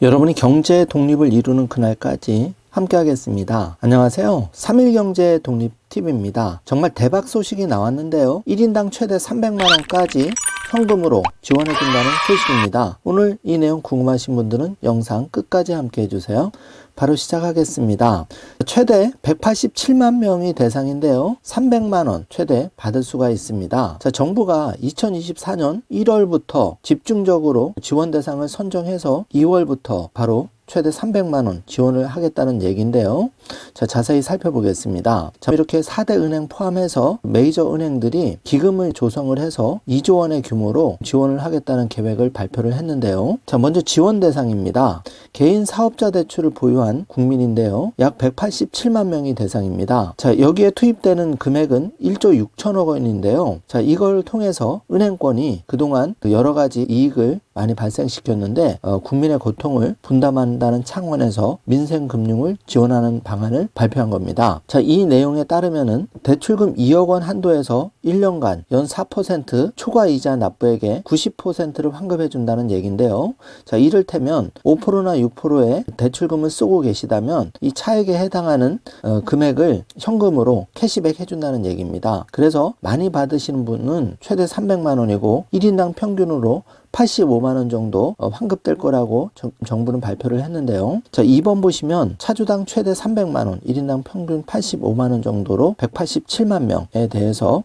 여러분이 경제 독립을 이루는 그날까지 함께 하겠습니다. 안녕하세요. 3일 경제 독립 팁입니다. 정말 대박 소식이 나왔는데요. 1인당 최대 300만원까지 현금으로 지원해준다는 소식입니다. 오늘 이 내용 궁금하신 분들은 영상 끝까지 함께 해주세요. 바로 시작하겠습니다. 최대 187만 명이 대상인데요. 300만원 최대 받을 수가 있습니다. 자, 정부가 2024년 1월부터 집중적으로 지원 대상을 선정해서 2월부터 바로 최대 300만원 지원을 하겠다는 얘기인데요. 자, 자세히 살펴보겠습니다. 자, 이렇게 4대 은행 포함해서 메이저 은행들이 기금을 조성을 해서 2조 원의 규모로 지원을 하겠다는 계획을 발표를 했는데요. 자, 먼저 지원 대상입니다. 개인 사업자 대출을 보유한 국민인데요. 약 187만 명이 대상입니다. 자, 여기에 투입되는 금액은 1조 6천억 원인데요. 자, 이걸 통해서 은행권이 그동안 여러 가지 이익을 많이 발생시켰는데 국민의 고통을 분담한다는 창원에서 민생금융을 지원하는 방안을 발표한 겁니다. 자, 이 내용에 따르면은 대출금 2억 원 한도에서 1년간 연 4% 초과이자 납부액의 90%를 환급해 준다는 얘기인데요. 자, 이를테면 5%나 6%의 대출금을 쓰고 계시다면 이 차액에 해당하는 금액을 현금으로 캐시백 해준다는 얘기입니다. 그래서 많이 받으시는 분은 최대 300만 원이고 1인당 평균으로 85만 원 정도 환급될 거라고 정부는 발표를 했는데요. 자, 2번 보시면 차주당 최대 300만 원, 1인당 평균 85만 원 정도로 187만 명에 대해서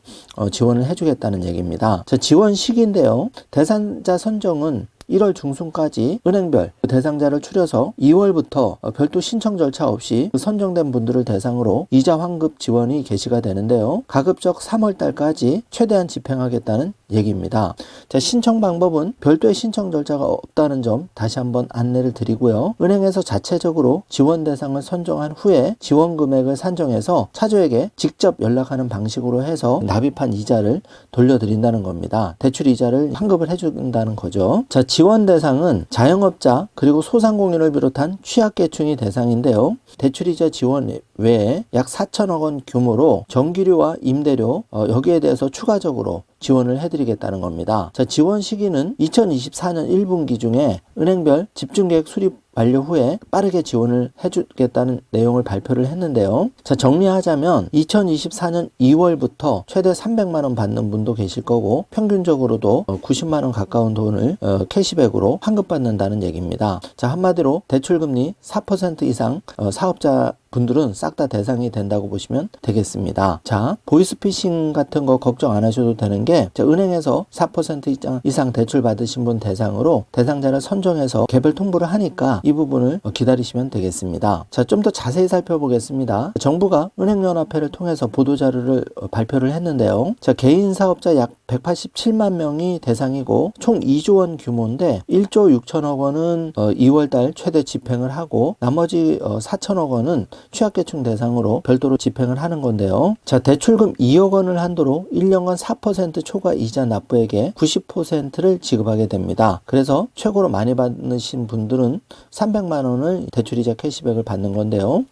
지원을 해주겠다는 얘기입니다. 자, 지원 시기인데요. 대상자 선정은 1월 중순까지 은행별 대상자를 추려서 2월부터 별도 신청 절차 없이 선정된 분들을 대상으로 이자 환급 지원이 개시가 되는데요. 가급적 3월 달까지 최대한 집행하겠다는 얘기입니다. 자, 신청 방법은 별도의 신청 절차가 없다는 점 다시 한번 안내를 드리고요. 은행에서 자체적으로 지원 대상을 선정한 후에 지원 금액을 산정해서 차주에게 직접 연락하는 방식으로 해서 납입한 이자를 돌려드린다는 겁니다. 대출 이자를 환급을 해준다는 거죠. 자, 지원 대상은 자영업자 그리고 소상공인을 비롯한 취약계층이 대상인데요. 대출이자 지원 외에 약 4천억 원 규모로 전기료와 임대료 여기에 대해서 추가적으로 지원을 해드리겠다는 겁니다. 자, 지원 시기는 2024년 1분기 중에 은행별 집중계획 수립 완료 후에 빠르게 지원을 해주겠다는 내용을 발표를 했는데요. 자, 정리하자면 2024년 2월부터 최대 300만 원 받는 분도 계실 거고 평균적으로도 90만 원 가까운 돈을 캐시백으로 환급받는다는 얘기입니다. 자, 한마디로 대출금리 4% 이상 사업자 분들은 싹 다 대상이 된다고 보시면 되겠습니다. 자, 보이스피싱 같은 거 걱정 안 하셔도 되는 게 은행에서 4% 이상 대출 받으신 분 대상으로 대상자를 선정해서 개별 통보를 하니까 이 부분을 기다리시면 되겠습니다. 자, 좀 더 자세히 살펴보겠습니다. 정부가 은행연합회를 통해서 보도자료를 발표를 했는데요. 자, 개인 사업자 약 187만 명이 대상이고 총 2조 원 규모인데 1조 6천억 원은 2월달 최대 집행을 하고 나머지 4천억 원은 취약계층 대상으로 별도로 집행을 하는 건데요. 자, 대출금 2억 원을 한도로 1년간 4% 초과 이자 납부액의 90%를 지급하게 됩니다. 그래서 최고로 많이 받으신 분들은 300만 원을 대출이자 캐시백을 받는 건데요.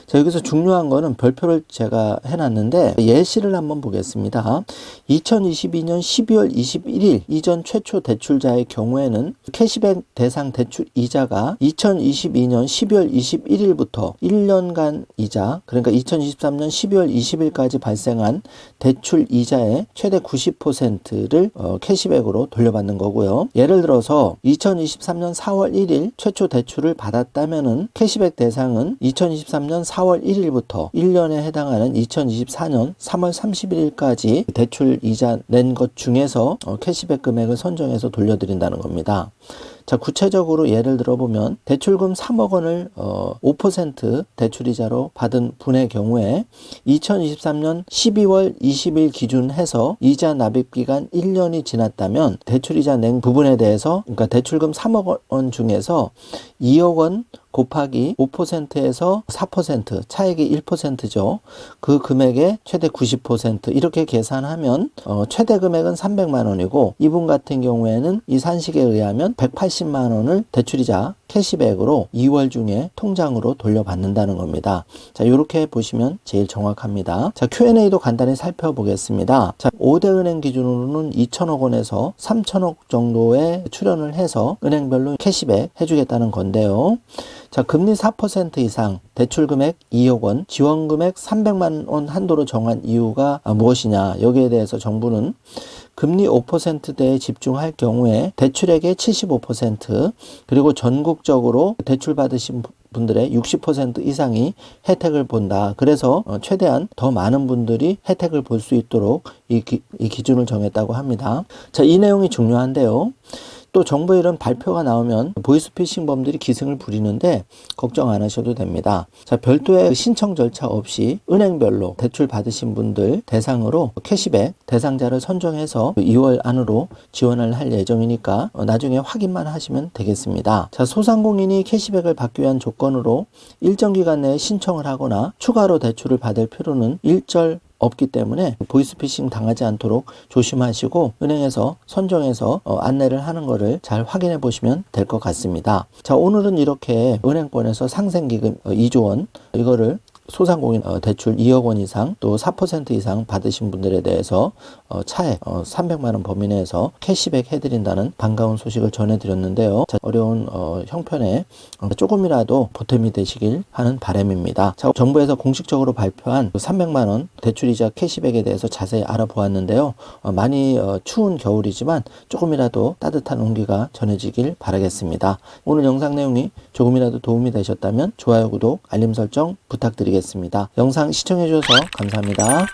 자, 여기서 중요한 거는 별표를 제가 해놨는데 예시를 한번 보겠습니다. 2022년 12월 21일 이전 최초 대출자의 경우에는 캐시백 대상 대출 이자가 2022년 12월 21일부터 1년간 이자, 그러니까 2023년 12월 20일까지 발생한 대출 이자의 최대 90%를 캐시백으로 돌려받는 거고요. 예를 들어서 2023년 4월 1일 최초 대출을 받았다면은 캐시백 대상은 2023년 4월 1일부터 1년에 해당하는 2024년 3월 31일까지 대출 이자 낸 것 중에서 캐시백 금액을 선정해서 돌려드린다는 겁니다. 자, 구체적으로 예를 들어보면 대출금 3억 원을 5% 대출이자로 받은 분의 경우에 2023년 12월 20일 기준해서 이자 납입 기간 1년이 지났다면 대출이자 낸 부분에 대해서 그러니까 대출금 3억 원 중에서 2억 원 곱하기 5%에서 4% 차액이 1%죠. 그 금액의 최대 90% 이렇게 계산하면 최대 금액은 300만 원이고 이분 같은 경우에는 이 산식에 의하면 180만 원을 대출이자 캐시백으로 2월 중에 통장으로 돌려받는다는 겁니다. 자, 이렇게 보시면 제일 정확합니다. 자, Q&A도 간단히 살펴보겠습니다. 자, 5대 은행 기준으로는 2천억 원에서 3천억 정도의 출연을 해서 은행별로 캐시백 해주겠다는 건데요. 자, 금리 4% 이상, 대출 금액 2억 원, 지원 금액 300만 원 한도로 정한 이유가 무엇이냐? 여기에 대해서 정부는 금리 5%대에 집중할 경우에 대출액의 75% 그리고 전국적으로 대출 받으신 분들의 60% 이상이 혜택을 본다. 그래서 최대한 더 많은 분들이 혜택을 볼 수 있도록 이 기준을 정했다고 합니다. 자, 이 내용이 중요한데요. 또 정부의 이런 발표가 나오면 보이스피싱범들이 기승을 부리는데 걱정 안 하셔도 됩니다. 자, 별도의 신청 절차 없이 은행별로 대출 받으신 분들 대상으로 캐시백 대상자를 선정해서 2월 안으로 지원을 할 예정이니까 나중에 확인만 하시면 되겠습니다. 자, 소상공인이 캐시백을 받기 위한 조건으로 일정 기간 내에 신청을 하거나 추가로 대출을 받을 필요는 일절 없기 때문에 보이스피싱 당하지 않도록 조심하시고 은행에서 선정해서 안내를 하는 거를 잘 확인해 보시면 될 것 같습니다. 자, 오늘은 이렇게 은행권에서 상생기금 2조 원 이거를 소상공인 대출 2억 원 이상 또 4% 이상 받으신 분들에 대해서 차액 300만 원 범위 내에서 캐시백 해드린다는 반가운 소식을 전해드렸는데요. 자, 어려운 형편에 조금이라도 보탬이 되시길 하는 바람입니다. 자, 정부에서 공식적으로 발표한 300만 원 대출이자 캐시백에 대해서 자세히 알아보았는데요. 많이 추운 겨울이지만 조금이라도 따뜻한 온기가 전해지길 바라겠습니다. 오늘 영상 내용이 조금이라도 도움이 되셨다면 좋아요, 구독, 알림 설정 부탁드리겠습니다. 영상 시청해 주셔서 감사합니다.